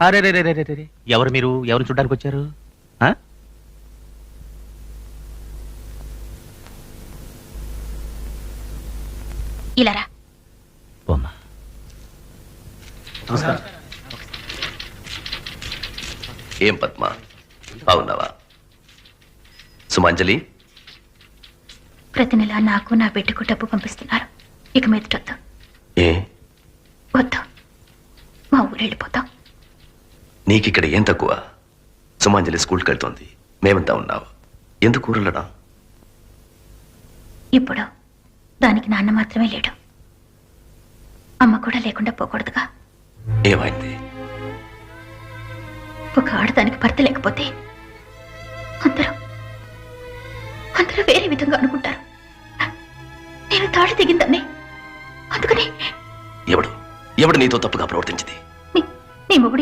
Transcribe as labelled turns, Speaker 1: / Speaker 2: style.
Speaker 1: అరే రే రే రే రే రే. ఎవరు మీరు? ఎవరు చూడ్డానికి వచ్చారు? ఆ?
Speaker 2: ఇలారా.
Speaker 1: పోమ్మా.
Speaker 3: ఏం పద్మ, బాగున్నావా? సుమాంజలి,
Speaker 2: ప్రతి నెల నాకు నా బిడ్డకు డబ్బు పంపిస్తున్నారు. ఇక మీదటొద్దు.
Speaker 3: ఏ
Speaker 2: వద్దు, మా ఊరు వెళ్ళిపోతాం.
Speaker 3: నీకిక్కడ ఏం తక్కువ? సుమాంజలి స్కూల్కి వెళ్తోంది, మేమంతా ఉన్నావు. ఎందుకు ఊరలడా?
Speaker 2: ఇప్పుడు దానికి నాన్న మాత్రమే లేడు, అమ్మ కూడా లేకుండా పోకూడదుగా.
Speaker 3: ఏమైంది?
Speaker 2: ఒక ఆడదానికి భర్త లేకపోతే అందరూ అందరూ వేరే విధంగా అనుకుంటారు. నేను తాళి తెగిందాన్ని. అందుకని
Speaker 3: ఎవడు ఎవడు నీతో తప్పుగా ప్రవర్తించింది?
Speaker 2: నీ మొగుడు